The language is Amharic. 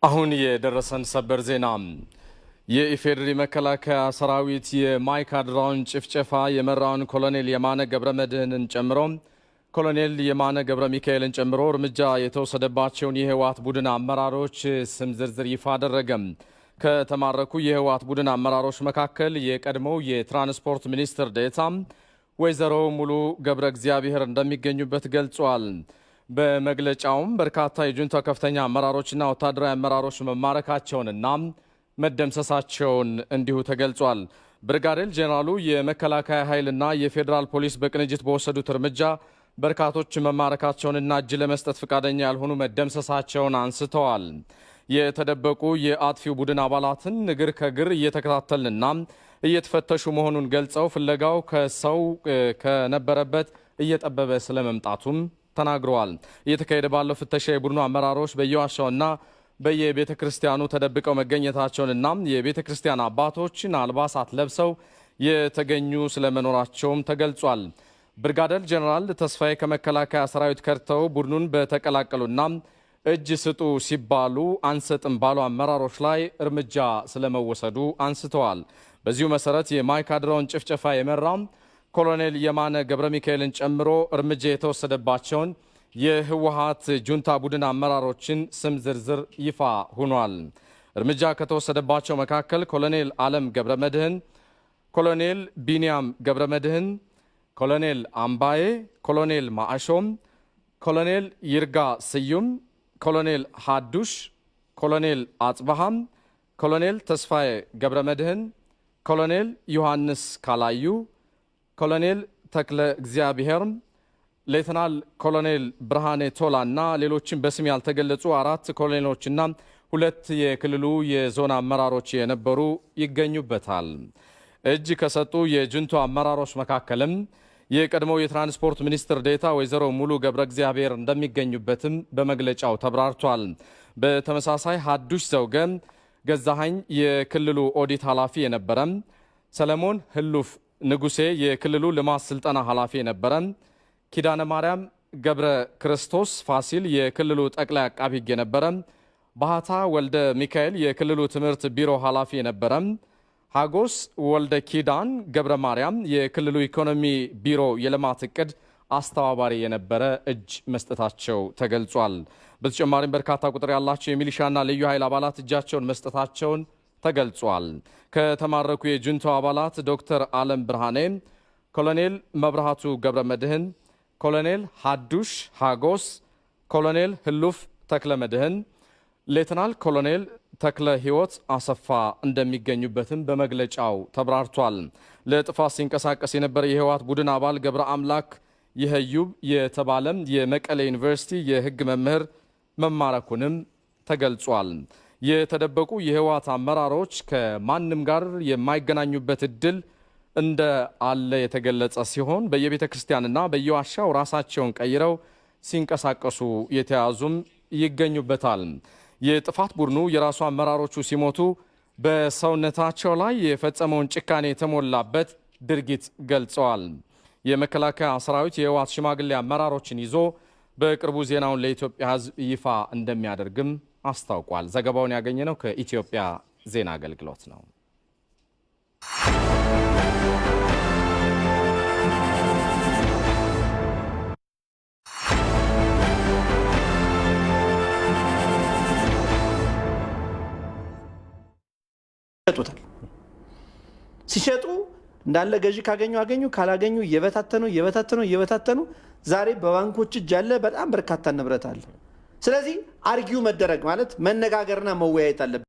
አሁን የደረሰን ሰበር ዜና የኢፌዴሪ መከላከያ ሰራዊት የማይካድራውን ጭፍጨፋ የመራውን ኮሎኔል የማነ ገብረመድህንን ጨምሮ ኮሎኔል የማነ ገብረ ሚካኤልን ጨምሮ እርምጃ የተወሰደባቸውን የህወሓት ቡድን አመራሮች ስም ዝርዝር ይፋ አደረገ። ከተማረኩ የህወሓት ቡድን አመራሮች መካከል የቀድሞው የትራንስፖርት ሚኒስትር ዴኤታ ወይዘሮ ሙሉ ገብረ እግዚአብሔር እንደሚገኙበት ገልጿል። በመግለጫውም በርካታ የጁንታ ከፍተኛ አመራሮችና ወታደራዊ አመራሮች መማረካቸውንና መደምሰሳቸውን እንዲሁ ተገልጿል። ብርጋዴር ጄኔራሉ የመከላከያ ኃይልና የፌዴራል ፖሊስ በቅንጅት በወሰዱት እርምጃ በርካቶች መማረካቸውንና እጅ ለመስጠት ፈቃደኛ ያልሆኑ መደምሰሳቸውን አንስተዋል። የተደበቁ የአጥፊው ቡድን አባላትን እግር ከእግር እየተከታተልንና እየተፈተሹ መሆኑን ገልጸው ፍለጋው ከሰው ከነበረበት እየጠበበ ስለመምጣቱም ተናግረዋል። እየተካሄደ ባለው ፍተሻ የቡድኑ አመራሮች በየዋሻውና በየቤተ ክርስቲያኑ ተደብቀው መገኘታቸውንና የቤተ ክርስቲያን አባቶችን አልባሳት ለብሰው የተገኙ ስለመኖራቸውም ተገልጿል። ብርጋዴር ጄኔራል ተስፋዬ ከመከላከያ ሰራዊት ከርተው ቡድኑን በተቀላቀሉና እጅ ስጡ ሲባሉ አንሰጥም ባሉ አመራሮች ላይ እርምጃ ስለመወሰዱ አንስተዋል። በዚሁ መሰረት የማይካድራውን ጭፍጨፋ የመራው ኮሎኔል የማነ ገብረ ሚካኤልን ጨምሮ እርምጃ የተወሰደባቸውን የህወሓት ጁንታ ቡድን አመራሮችን ስም ዝርዝር ይፋ ሆኗል። እርምጃ ከተወሰደባቸው መካከል ኮሎኔል አለም ገብረ መድህን፣ ኮሎኔል ቢንያም ገብረ መድህን፣ ኮሎኔል አምባዬ፣ ኮሎኔል ማዕሾም፣ ኮሎኔል ይርጋ ስዩም፣ ኮሎኔል ሀዱሽ፣ ኮሎኔል አጽባሃም፣ ኮሎኔል ተስፋዬ ገብረ መድህን፣ ኮሎኔል ዮሐንስ ካላዩ፣ ኮሎኔል ተክለ እግዚአብሔር፣ ሌተናል ኮሎኔል ብርሃኔ ቶላ እና ሌሎችም በስም ያልተገለጹ 4 ኮሎኔሎችና 2 የክልሉ የዞን አመራሮች የነበሩ ይገኙበታል። እጅ ከሰጡ የጁንቶ አመራሮች መካከልም የቀድሞው የትራንስፖርት ሚኒስትር ዴኤታ ወይዘሮ ሙሉ ገብረ እግዚአብሔር እንደሚገኙበትም በመግለጫው ተብራርቷል። በተመሳሳይ ሀዱሽ ዘውገ ገዛሃኝ የክልሉ ኦዲት ኃላፊ የነበረ፣ ሰለሞን ህሉፍ ንጉሴ የክልሉ ልማት ስልጠና ኃላፊ የነበረ፣ ኪዳነ ማርያም ገብረ ክርስቶስ ፋሲል የክልሉ ጠቅላይ አቃቢ ሕግ የነበረ፣ ባህታ ወልደ ሚካኤል የክልሉ ትምህርት ቢሮ ኃላፊ የነበረ፣ ሀጎስ ወልደ ኪዳን ገብረ ማርያም የክልሉ ኢኮኖሚ ቢሮ የልማት እቅድ አስተባባሪ የነበረ እጅ መስጠታቸው ተገልጿል። በተጨማሪም በርካታ ቁጥር ያላቸው የሚሊሻና ልዩ ኃይል አባላት እጃቸውን መስጠታቸውን ተገልጿል። ከተማረኩ የጁንታው አባላት ዶክተር አለም ብርሃኔ፣ ኮሎኔል መብርሃቱ ገብረ መድህን፣ ኮሎኔል ሀዱሽ ሀጎስ፣ ኮሎኔል ህሉፍ ተክለ መድህን፣ ሌተናል ኮሎኔል ተክለ ህይወት አሰፋ እንደሚገኙበትም በመግለጫው ተብራርቷል። ለጥፋት ሲንቀሳቀስ የነበረ የህወሓት ቡድን አባል ገብረ አምላክ ይህዩብ የተባለም የመቀሌ ዩኒቨርሲቲ የህግ መምህር መማረኩንም ተገልጿል። የተደበቁ የህወሓት አመራሮች ከማንም ጋር የማይገናኙበት እድል እንደ አለ የተገለጸ ሲሆን በየቤተ ክርስቲያንና በየዋሻው ራሳቸውን ቀይረው ሲንቀሳቀሱ የተያዙም ይገኙበታል። የጥፋት ቡድኑ የራሱ አመራሮቹ ሲሞቱ በሰውነታቸው ላይ የፈጸመውን ጭካኔ የተሞላበት ድርጊት ገልጸዋል። የመከላከያ ሰራዊት የህወሓት ሽማግሌ አመራሮችን ይዞ በቅርቡ ዜናውን ለኢትዮጵያ ህዝብ ይፋ እንደሚያደርግም አስታውቋል። ዘገባውን ያገኘነው ከኢትዮጵያ ዜና አገልግሎት ነው። ይሸጡታል። ሲሸጡ እንዳለ ገዢ ካገኙ አገኙ፣ ካላገኙ እየበታተኑ ዛሬ በባንኮች እጅ ያለ በጣም በርካታ ንብረት አለ። ስለዚህ አርጊው መደረግ ማለት መነጋገርና መወያየት አለበት።